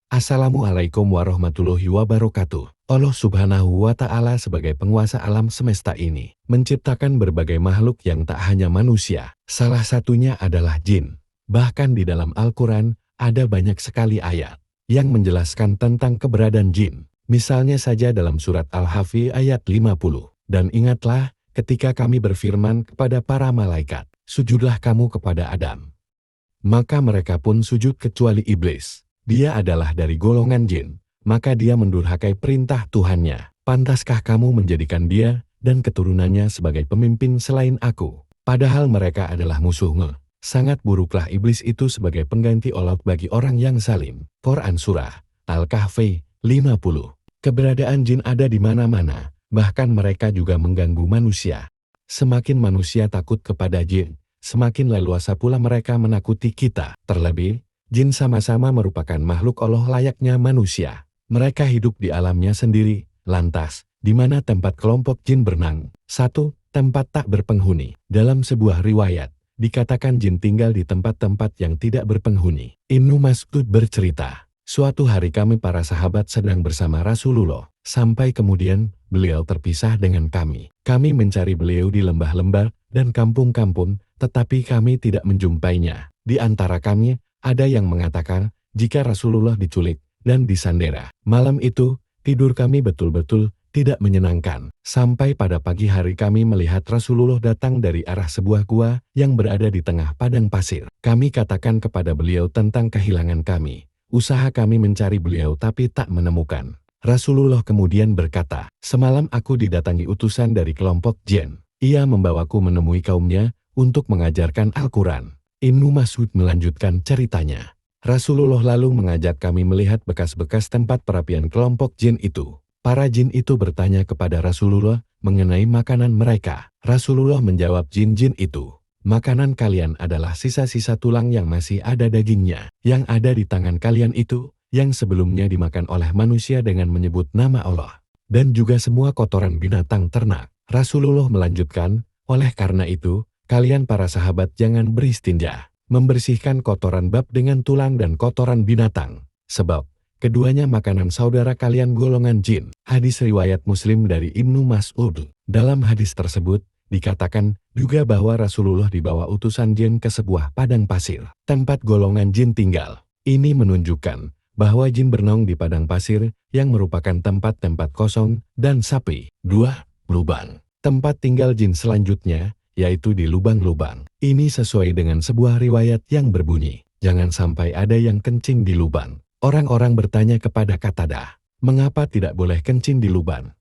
Assalamualaikum warahmatullahi wabarakatuh. Allah Subhanahu wa Ta'ala sebagai penguasa alam semesta ini menciptakan berbagai makhluk yang tak hanya manusia. Salah satunya adalah jin. Bahkan di dalam Al-Quran ada banyak sekali ayat yang menjelaskan tentang keberadaan jin. Misalnya saja dalam surat Al-Hafi ayat 50. Dan ingatlah ketika kami berfirman kepada para malaikat, sujudlah kamu kepada Adam. Maka mereka pun sujud kecuali iblis. Dia adalah dari golongan jin, maka dia mendurhakai perintah Tuhannya. Pantaskah kamu menjadikan dia dan keturunannya sebagai pemimpin selain aku? Padahal mereka adalah musuhmu. Sangat buruklah iblis itu sebagai pengganti Allah bagi orang yang zalim. Quran Surah Al-Kahfi 50. Keberadaan jin ada di mana-mana, bahkan mereka juga mengganggu manusia. Semakin manusia takut kepada jin, semakin leluasa pula mereka menakuti kita. Terlebih, jin sama-sama merupakan makhluk Allah layaknya manusia. Mereka hidup di alamnya sendiri. Lantas, di mana tempat kelompok jin berenang? 1. Tempat tak berpenghuni. Dalam sebuah riwayat, dikatakan jin tinggal di tempat-tempat yang tidak berpenghuni. Ibnu Mas'ud bercerita, suatu hari kami para sahabat sedang bersama Rasulullah. Sampai kemudian, beliau terpisah dengan kami. Kami mencari beliau di lembah-lembah dan kampung-kampung, tetapi kami tidak menjumpainya. Di antara kami, ada yang mengatakan, jika Rasulullah diculik dan disandera. Malam itu, tidur kami betul-betul tidak menyenangkan. Sampai pada pagi hari kami melihat Rasulullah datang dari arah sebuah gua yang berada di tengah padang pasir. Kami katakan kepada beliau tentang kehilangan kami. Usaha kami mencari beliau tapi tak menemukan. Rasulullah kemudian berkata, semalam aku didatangi utusan dari kelompok jin. Ia membawaku menemui kaumnya untuk mengajarkan Al-Quran. Ibnu Mas'ud melanjutkan ceritanya. Rasulullah lalu mengajak kami melihat bekas-bekas tempat perapian kelompok jin itu. Para jin itu bertanya kepada Rasulullah mengenai makanan mereka. Rasulullah menjawab jin-jin itu, makanan kalian adalah sisa-sisa tulang yang masih ada dagingnya. Yang ada di tangan kalian itu, yang sebelumnya dimakan oleh manusia dengan menyebut nama Allah. Dan juga semua kotoran binatang ternak. Rasulullah melanjutkan, oleh karena itu, kalian para sahabat jangan beristinja, membersihkan kotoran bab dengan tulang dan kotoran binatang. Sebab, keduanya makanan saudara kalian golongan jin. Hadis riwayat Muslim dari Ibnu Mas'ud. Dalam hadis tersebut, dikatakan juga bahwa Rasulullah dibawa utusan jin ke sebuah padang pasir. Tempat golongan jin tinggal. Ini menunjukkan bahwa jin bernaung di padang pasir yang merupakan tempat-tempat kosong dan sepi. 2. Lubang. Tempat tinggal jin selanjutnya, yaitu di lubang-lubang. Ini sesuai dengan sebuah riwayat yang berbunyi, jangan sampai ada yang kencing di lubang. Orang-orang bertanya kepada Qatadah, mengapa tidak boleh kencing di lubang?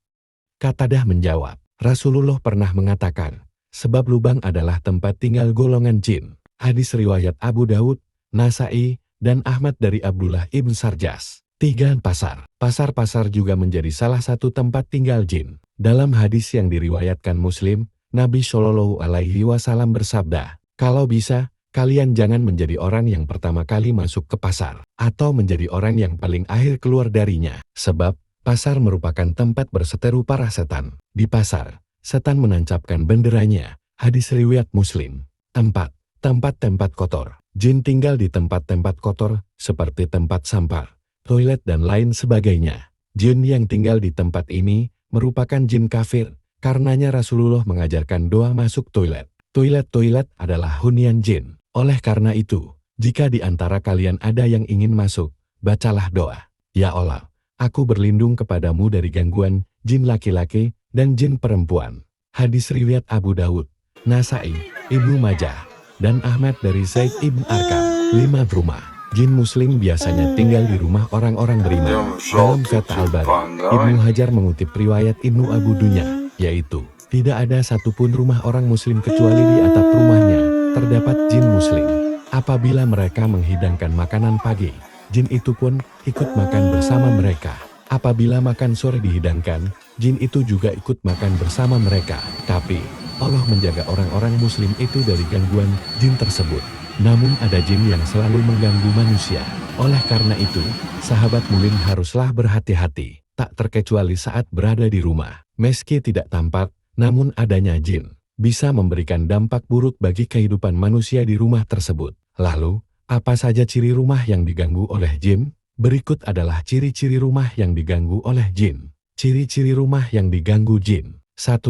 Qatadah menjawab, Rasulullah pernah mengatakan, sebab lubang adalah tempat tinggal golongan jin. Hadis riwayat Abu Daud, Nasai, dan Ahmad dari Abdullah ibn Sarjas. 3. Pasar. Pasar-pasar juga menjadi salah satu tempat tinggal jin. Dalam hadis yang diriwayatkan Muslim, Nabi Shallallahu Alaihi Wasallam bersabda, kalau bisa, kalian jangan menjadi orang yang pertama kali masuk ke pasar, atau menjadi orang yang paling akhir keluar darinya. Sebab, pasar merupakan tempat berseteru para setan. Di pasar, setan menancapkan benderanya. Hadis riwayat Muslim. 4. Tempat-tempat kotor. Jin tinggal di tempat-tempat kotor, seperti tempat sampah, toilet dan lain sebagainya. Jin yang tinggal di tempat ini, merupakan jin kafir. Karenanya Rasulullah mengajarkan doa masuk toilet. Toilet-toilet adalah hunian jin. Oleh karena itu, jika di antara kalian ada yang ingin masuk, bacalah doa. Ya Allah, aku berlindung kepadamu dari gangguan jin laki-laki dan jin perempuan. Hadis riwayat Abu Daud, Nasai, Ibnu Majah, dan Ahmad dari Zaid ibn Arqam. 5. Rumah. Jin muslim biasanya tinggal di rumah orang-orang beriman. Dalam Fath Al-Bari, Ibnu Hajar mengutip riwayat Ibnu Abu Dunya, yaitu, tidak ada satupun rumah orang muslim kecuali di atap rumahnya terdapat jin muslim. Apabila mereka menghidangkan makanan pagi, jin itu pun ikut makan bersama mereka. Apabila makan sore dihidangkan, jin itu juga ikut makan bersama mereka. Tapi, Allah menjaga orang-orang muslim itu dari gangguan jin tersebut. Namun ada jin yang selalu mengganggu manusia. Oleh karena itu, sahabat mulim haruslah berhati-hati, tak terkecuali saat berada di rumah. Meski tidak tampak, namun adanya jin bisa memberikan dampak buruk bagi kehidupan manusia di rumah tersebut. Lalu, apa saja ciri rumah yang diganggu oleh jin? Berikut adalah ciri-ciri rumah yang diganggu oleh jin. Ciri-ciri rumah yang diganggu jin. 1.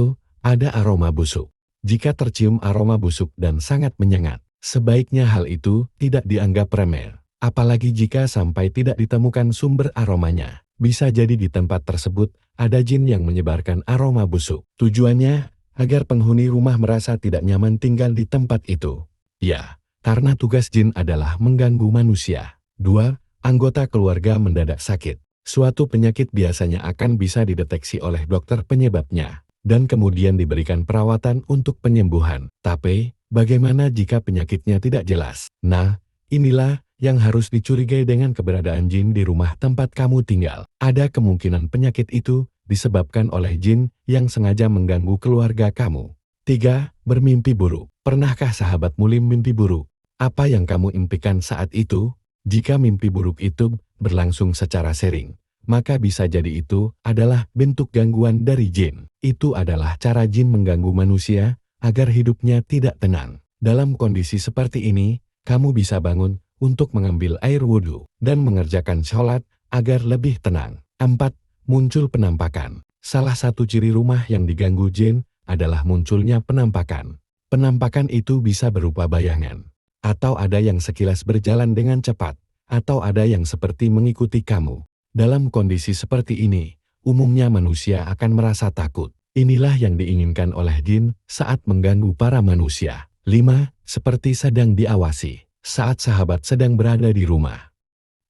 Ada aroma busuk. Jika tercium aroma busuk dan sangat menyengat, sebaiknya hal itu tidak dianggap remeh. Apalagi jika sampai tidak ditemukan sumber aromanya. Bisa jadi di tempat tersebut ada jin yang menyebarkan aroma busuk. Tujuannya agar penghuni rumah merasa tidak nyaman tinggal di tempat itu. Ya, karena tugas jin adalah mengganggu manusia. 2. Anggota keluarga mendadak sakit. Suatu penyakit biasanya akan bisa dideteksi oleh dokter penyebabnya, dan kemudian diberikan perawatan untuk penyembuhan. Tapi, bagaimana jika penyakitnya tidak jelas? Nah, inilah yang harus dicurigai dengan keberadaan jin di rumah tempat kamu tinggal. Ada kemungkinan penyakit itu disebabkan oleh jin yang sengaja mengganggu keluarga kamu. 3. Bermimpi buruk. Pernahkah sahabat Mulim mimpi buruk? Apa yang kamu impikan saat itu? Jika mimpi buruk itu berlangsung secara sering, maka bisa jadi itu adalah bentuk gangguan dari jin. Itu adalah cara jin mengganggu manusia agar hidupnya tidak tenang. Dalam kondisi seperti ini, kamu bisa bangun untuk mengambil air wudhu dan mengerjakan sholat agar lebih tenang. 4. Muncul penampakan. Salah satu ciri rumah yang diganggu jin adalah munculnya penampakan. Penampakan itu bisa berupa bayangan, atau ada yang sekilas berjalan dengan cepat, atau ada yang seperti mengikuti kamu. Dalam kondisi seperti ini, umumnya manusia akan merasa takut. Inilah yang diinginkan oleh jin saat mengganggu para manusia. 5. Seperti sedang diawasi. Saat sahabat sedang berada di rumah,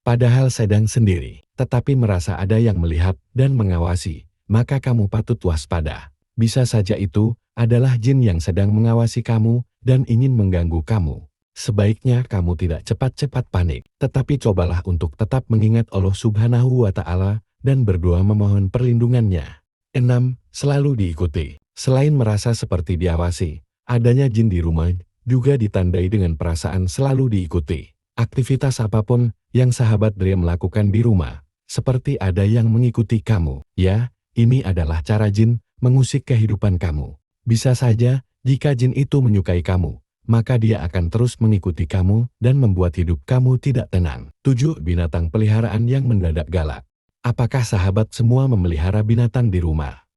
padahal sedang sendiri, tetapi merasa ada yang melihat dan mengawasi, maka kamu patut waspada. Bisa saja itu adalah jin yang sedang mengawasi kamu dan ingin mengganggu kamu. Sebaiknya kamu tidak cepat-cepat panik, tetapi cobalah untuk tetap mengingat Allah Subhanahu wa Ta'ala dan berdoa memohon perlindungannya. 6. Selalu diikuti. Selain merasa seperti diawasi, adanya jin di rumah juga ditandai dengan perasaan selalu diikuti. Aktivitas apapun yang sahabat Drea melakukan di rumah, seperti ada yang mengikuti kamu. Ya, ini adalah cara jin mengusik kehidupan kamu. Bisa saja, jika jin itu menyukai kamu, maka dia akan terus mengikuti kamu dan membuat hidup kamu tidak tenang. 7. Binatang peliharaan yang mendadak galak. Apakah sahabat semua memelihara binatang di rumah?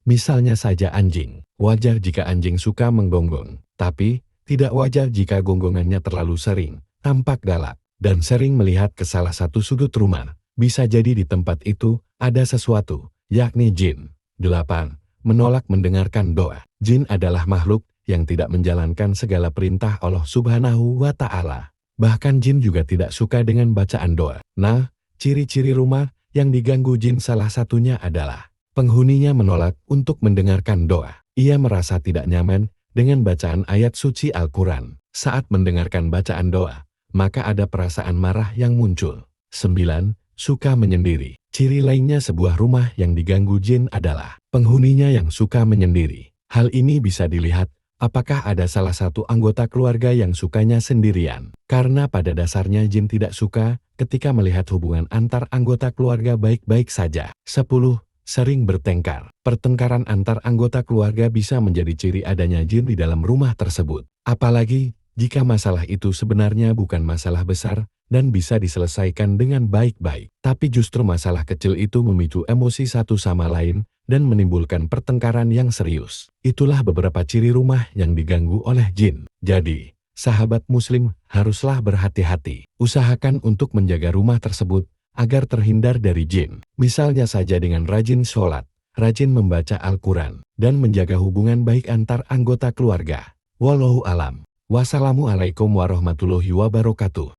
Misalnya saja anjing. Wajar jika anjing suka menggonggong, tapi tidak wajar jika gonggongannya terlalu sering, tampak galak, dan sering melihat ke salah satu sudut rumah. Bisa jadi di tempat itu ada sesuatu, yakni jin. 8. Menolak mendengarkan doa. Jin adalah makhluk yang tidak menjalankan segala perintah Allah Subhanahu wa Ta'ala. Bahkan jin juga tidak suka dengan bacaan doa. Nah, ciri-ciri rumah yang diganggu jin salah satunya adalah penghuninya menolak untuk mendengarkan doa. Ia merasa tidak nyaman dengan bacaan ayat suci Al-Quran. Saat mendengarkan bacaan doa, maka ada perasaan marah yang muncul. 9. Suka menyendiri. Ciri lainnya sebuah rumah yang diganggu jin adalah penghuninya yang suka menyendiri. Hal ini bisa dilihat apakah ada salah satu anggota keluarga yang sukanya sendirian. Karena pada dasarnya jin tidak suka ketika melihat hubungan antar anggota keluarga baik-baik saja. 10. Sering bertengkar. Pertengkaran antar anggota keluarga bisa menjadi ciri adanya jin di dalam rumah tersebut. Apalagi jika masalah itu sebenarnya bukan masalah besar dan bisa diselesaikan dengan baik-baik. Tapi justru masalah kecil itu memicu emosi satu sama lain dan menimbulkan pertengkaran yang serius. Itulah beberapa ciri rumah yang diganggu oleh jin. Jadi, sahabat muslim haruslah berhati-hati. Usahakan untuk menjaga rumah tersebut agar terhindar dari jin. Misalnya saja dengan rajin sholat, rajin membaca Al-Quran, dan menjaga hubungan baik antar anggota keluarga. Wallahu alam. Wassalamualaikum warahmatullahi wabarakatuh.